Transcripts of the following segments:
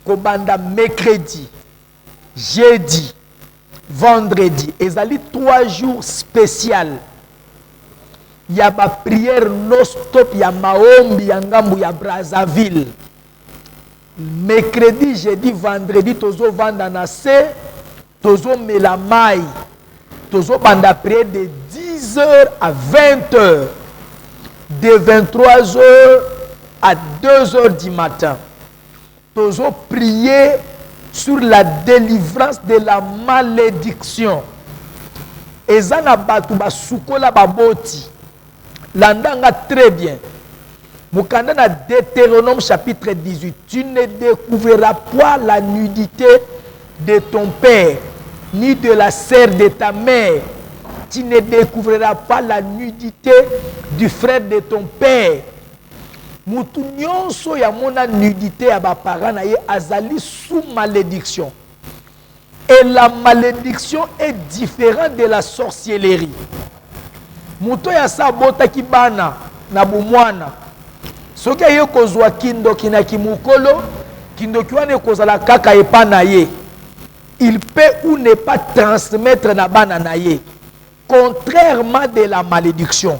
kobanda mercredi, jeudi, vendredi. Ezali 3 jours spéciaux. Il y a ma prière non-stop, il y a maombi, ya ngambu ya Brazzaville. Mercredi, jeudi, vendredi, tozo vanda na se, tozo melamai, tozo banda prière de 10h à 20h, de 23h à 2h du matin. Tozo prier sur la délivrance de la malédiction. Ezana batu basukola baboti. Landanga très bien. Mukanda na Deutéronome chapitre 18. Tu ne découvriras point la nudité de ton père, ni de la sœur de ta mère. Tu ne découvriras pas la nudité du frère de ton père. Mutu nyonso ya mona nudité ya ba parents na ye azali sous malédiction. Et la malédiction est différente de la sorcellerie. Muto ya sa bota ki bana na bumwana. Soki ye kozwa kindoki na kimukolo, kindoki wane kozala kaka epa na ye. Il peut ou ne pas transmettre na bana na ye. Contrairement de la malédiction.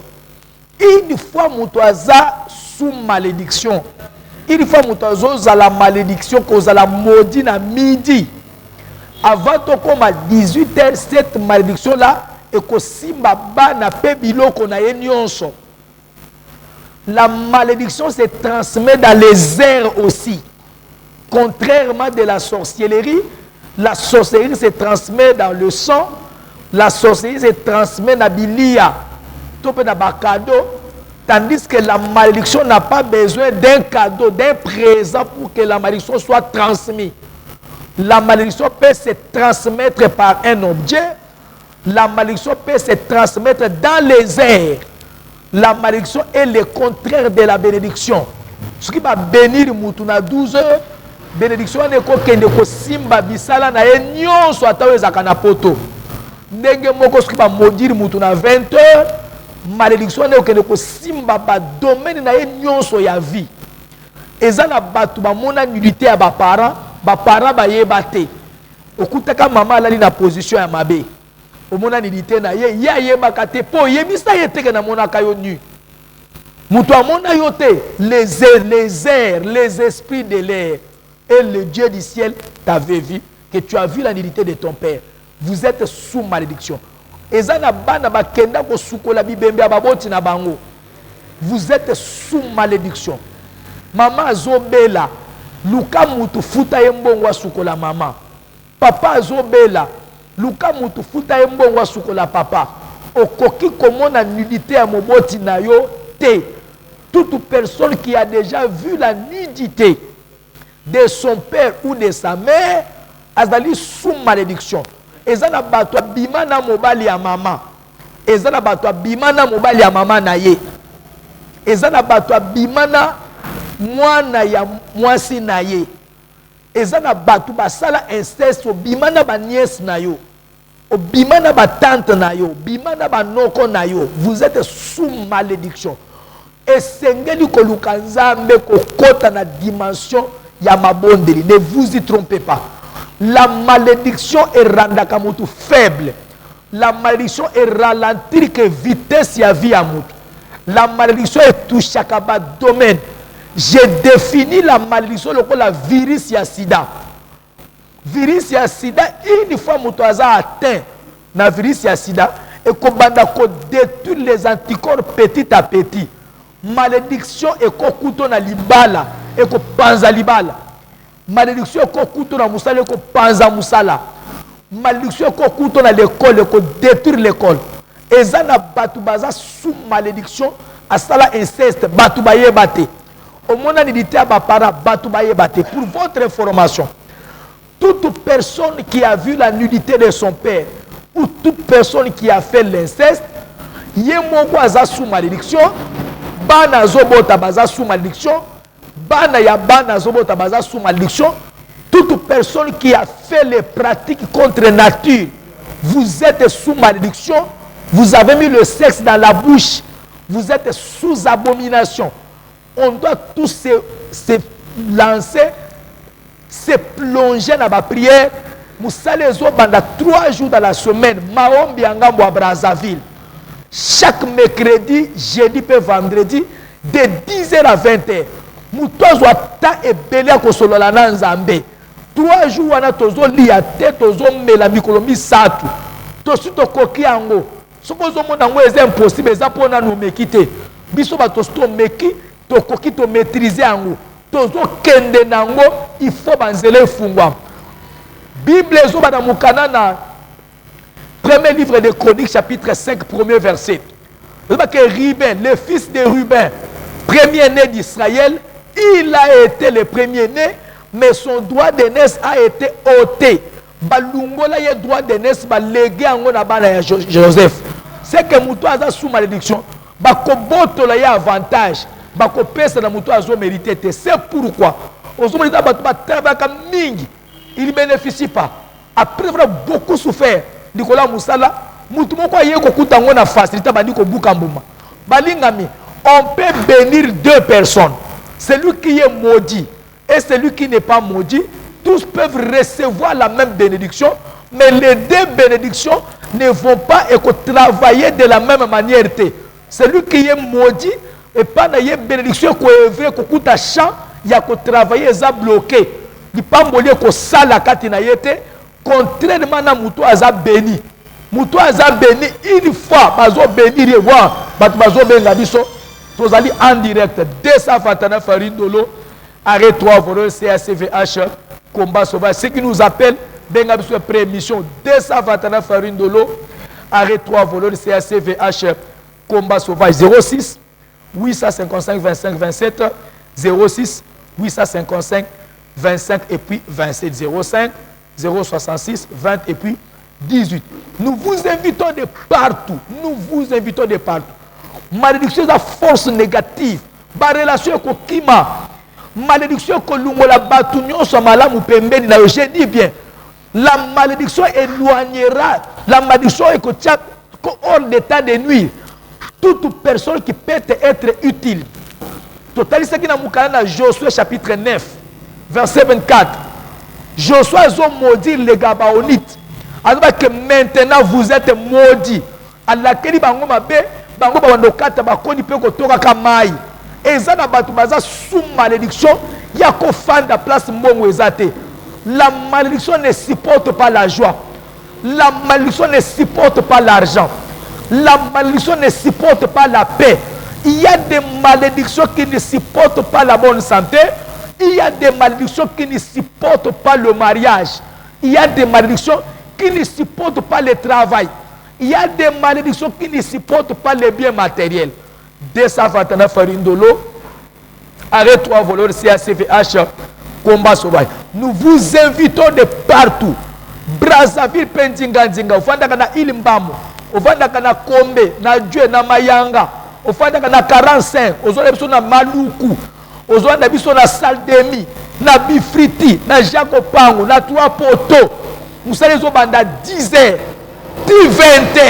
Une fois mutoaza sous malédiction. Une fois mutoaza la malédiction kozala maudit na midi. Avant to comme à 18h, cette malédiction là et que simba bana pe biloko na ye nyonso. La malédiction se transmet dans les airs aussi. Contrairement de la sorcellerie se transmet dans le sang, la sorcellerie se transmet dans bilia, tope na bakado, tandis que la malédiction n'a pas besoin d'un cadeau, d'un présent pour que la malédiction soit transmise. La malédiction peut se transmettre par un objet. La malédiction peut se transmettre dans les airs. La malédiction est le contraire de la bénédiction. Ce qui va bénir Moutouna 12 heures, bénédiction n'est qu'au simba bisala na enyon soit à poto. Ndenge moko ce qui va maudire Moutouna 20 heures, malédiction n'est qu'au simba ba domaine na enyon soit ya vie. Et ça na batu ba mona nudité à ba parents ba yebate. Okutaka maman la na position ya mabe. Omona nidité na ye ya yebaka te po yebisa yete ke na mona kayo nu. Mutu amona yote les airs, les esprits de l'air et le Dieu du ciel t'avait vu que tu as vu la nudité de ton père. Vous êtes sous malédiction. Ezana bana bakenda ko sukola bibembe ababoti na bango. Vous êtes sous malédiction. Maman azobela luka mutu futa yembongo sukola maman. Papa azobela luka mutu futa yembongo sukola papa. Okoki komona nudité à moboti na yo te. Toute personne qui a déjà vu la nudité de son père ou de sa mère azali sous malédiction. Ezana bato bimana mobali ya mama. Ezana bato bimana mobali ya mama na ye. Ezana bato bimana mwana ya mwasi na ye. Ezana bato basala inceste bimana ba nièce na yo. Bimana ba tante na yo, bimana ba noko na yo. Vous êtes sous malédiction. Et sengeli ko lukanzambe ko kota na dimension ya mabondeli. Ne vous y trompez pas. La malédiction est randaka mutu faible. La malédiction est ralentir que vitesse ya vie à mutu. La malédiction est touchée à ba domaine. J'ai défini la malédiction comme la virus ya sida. Virus ya sida, une fois mutu aza atteint na virus ya sida et ko banda ko détruire les anticorps petit à petit. Malédiction et kokuto na libala et ko panza libala. Malédiction et kokuto na musala et ko panza musala. Malédiction et kokuto na l'école et ko détruire l'école. Et ça na batu baza sous malédiction à sala inceste batu baye bate. Au monde nidité à bapara batu baye bate. Pour votre information, toute personne qui a vu la nudité de son père ou toute personne qui a fait l'inceste, yemoko aza sous malédiction. Bana zobota baza sous malédiction. Bana ya bana zobota baza sous malédiction. Toute personne qui a fait les pratiques contre nature, vous êtes sous malédiction. Vous avez mis le sexe dans la bouche. Vous êtes sous abomination. On doit tous se lancer se plonger dans la prière. Moussale zo banda 3 jours dans la semaine. Maombi angambo à Brazzaville. Chaque mercredi, jeudi et vendredi, de 10h à 20h. Moutozo a ta et belé à Kosolola Nzambe. 3 jours, on a tozo liate, tozo melamikolomi satu. Tosu to koki ango. Supposo mon ango est impossible, ça pour nous mekite. Biso ba tosto meki, to koki to maîtriser ango. Tozo kende nango, il faut banzele fungwa. Bible zo ba na mukana na premier livre de Chroniques, chapitre 5, premier verset. Que Ruben, le fils de Ruben, premier-né d'Israël, il a été le premier-né, mais son droit d'aînesse a été ôté. Balungola ye droit d'aînesse ba légué en na bana Joseph. C'est que muto aza sous malédiction, ba ko botola ya avantage, ba ko pesa na muto azo mérité. C'est pourquoi ozo mérité ba travaka mingi, il ne bénéficie pas. Après avoir beaucoup souffert, Nicolas Moussala, muto moko ye ko kutango na facilité ba ndiko bukambuma. Balingami, on peut bénir 2 personnes. Celui qui est maudit et celui qui n'est pas maudit, tous peuvent recevoir la même bénédiction, mais les 2 bénédictions ne vont pas travailler de la même manière. Celui qui est maudit, et pas une bénédiction qui est vrai, champ, il y a travailler, ça bloqué. Il n'y a pas de sala katina yete, contrairement à Moutou Aza béni. Moutou Aza béni, une fois, bazo béni, revoir, bazo bengabiso, tous allez en direct, 229 farine de l'eau, arrêt 3 voleurs CACVH, combat sauvage. Ce qui nous appelle, bengabiso prémission, 229 farine de l'eau, arrêt 3 voleurs CACVH, combat sauvage. 06 855 25 27, 06 855 25 et puis 27, 05 066 20 et puis 18. Nous vous invitons de partout. Nous vous invitons de partout. Malédiction de force négative. Ba relation avec Kima. Malédiction avec Lungola Batunyo Samala Mupembeni. Je dis bien. La malédiction éloignera. La malédiction est hors d'état de nuire. Toute personne qui peut être utile. Totalise qui n'a pas Josué chapitre 9, verset 24. Josué a maudit les Gabaonites. Alors que maintenant vous êtes maudits. À laquelle bango mabe, bango bandokata bakoni pe ko toka kamai. Ezana batu baza sous malédiction, ya ko fanda place mbongo ezate. La malédiction ne supporte pas la joie. La malédiction ne supporte pas l'argent. La malédiction ne supporte pas la paix. Il y a des malédictions qui ne supportent pas la bonne santé. Il y a des malédictions qui ne supportent pas le mariage. Il y a des malédictions qui ne supportent pas le travail. Il y a des malédictions qui ne supportent pas les biens matériels. 229 farine de l'eau, arrêt 3 voleurs CACVH, combat sauvage. Nous vous invitons de partout. Brazzaville, Pendinga, Ofandaka na Ilimbamo, Ofandaka na Kombe, na Dieu, na Mayanga, Ofandaka na 45, Ozona na Maluku, Ozona biso na Saldemi, na Bifriti, na Jacopango, na Trois Poteaux. Nous allons banda 10h, 20h,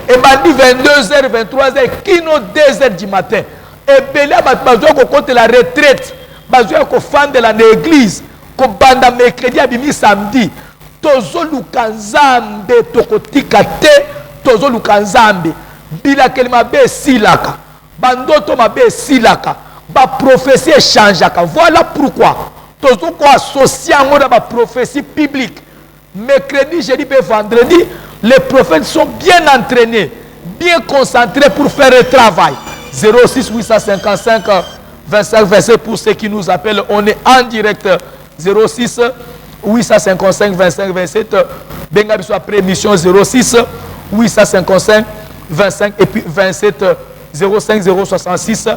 et bandi 22h, 23h, kino 2h du matin. Et Bélia bazo ko compte la retraite, bazo ko fan de l'église, ko banda mercredi abimi samedi. Tozo lukanzambe tokotika te, tozo lukanzambe. Bila kelima be silaka, bandoto mabe silaka, ba prophétie changeaka. Voilà pourquoi tozo ko associer à ba prophétie publique. Mercredi, jeudi et vendredi, les prophètes sont bien entraînés, bien concentrés pour faire le travail. 06 855 25 27 pour ceux qui nous appellent. On est en direct. 06 855 25 27. Bengabiso après émission 06 855 25 et puis 27 05 066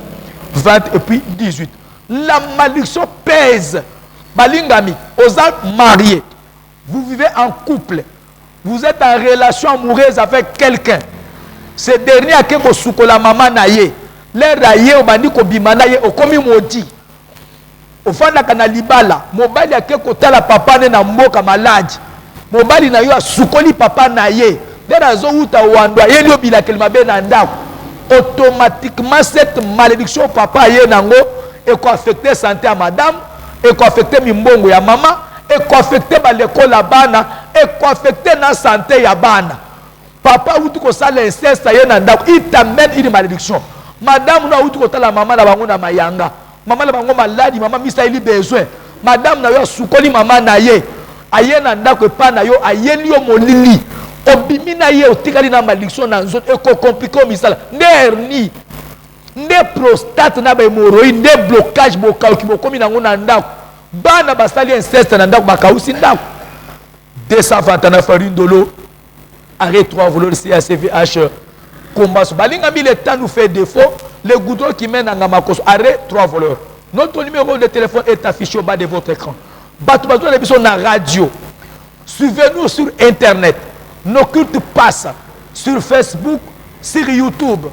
20 et puis 18. La malédiction pèse. Balingami, aux mariés. Vous vivez en couple. Vous êtes en relation amoureuse avec quelqu'un. Ce dernier a quelque chose la maman naïe. Les raillés au bandi ko bimanaye au komi maudit. Au fond de la libala, mobali a quelque chose la papa na mboka malade. Mobali na yo sukoli papa naïe. Dès la zone où ta wandwa yeli obila kelma be na ndako. Automatiquement cette malédiction papa ye nango et ko affecter santé à madame et ko affecter mimbongo ya maman. affecté par l'école à bana, et affecté dans la santé à bana. Papa, où tu as l'inceste, il t'amène une malédiction. Madame, où tu as la maman, la maman, mayanga. Maman, la maman malade, maman, misa, il a besoin. Madame, na yo soukoli maman na ye. Aye na ndako pa na yo, aye li yo molili. Obimi na ye, otikali na malédiction na nzot, eko compliqué au misala. Ne hernie. Ne prostate na ba hémorroïde, ne blocage bokao ki bokomi na ngona ndako. Bana basali inceste na ndako bakausi ndako. 229 farindolo. Arrêt 3 voleurs CACVH combat. Balinga mi le temps nous fait défaut. Le goudron qui mène à Ngamakos. Arrêt 3 voleurs. Notre numéro de téléphone est affiché au bas de votre écran. Batoubatou les sur la radio. Suivez-nous sur Internet. Nos cultes passent sur Facebook, sur YouTube.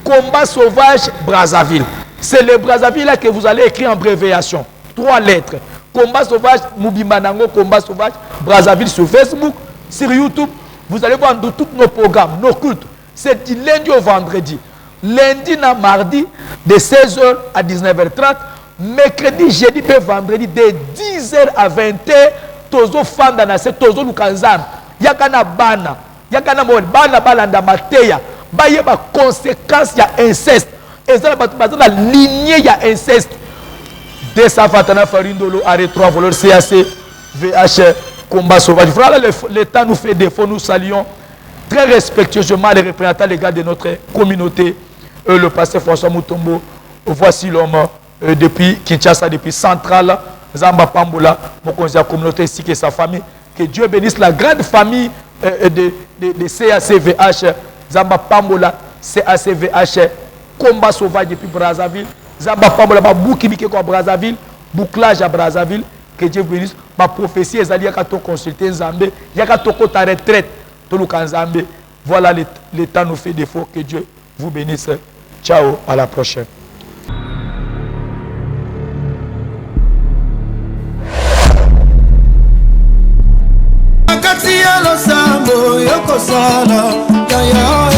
Combat sauvage Brazzaville. C'est le Brazzaville là que vous allez écrire en abréviation. 3 lettres. Combat sauvage Mubimbanango, combat sauvage Brazzaville sur Facebook, sur YouTube. Vous allez voir tous nos programmes, nos cultes. C'est du lundi au vendredi. Lundi na mardi de 16h à 19h30. Mercredi, jeudi et vendredi de 10h à 20h. Tozo fanda na se tozo lukanzam. Yakana bana. Yakana mo bana balanda mateya. Baye ba conséquence ya inceste. Et ça la lignée ya inceste. 229 farindolo arrêt 3 voleurs CAC VH combat sauvage. Voilà le temps nous fait défaut. Nous saluons très respectueusement les représentants légaux de notre communauté, le pasteur François Mutombo. Voici l'homme depuis Kinshasa, depuis Centrale, Zamba Pambola, mon conseiller de la communauté ainsi que sa famille. Que Dieu bénisse la grande famille de CACVH, Zamba Pambola, CACVH, combat sauvage depuis Brazzaville, Zamba Pambola, Boukibike à Brazzaville, bouclage à Brazzaville. Que Dieu bénisse. Ma prophétie est allée à consulter Zambé, il y a ta retraite, tout le Zambé. Voilà le temps nous fait défaut. Que Dieu vous bénisse. Ciao, à la prochaine. Yoko sana, ya ya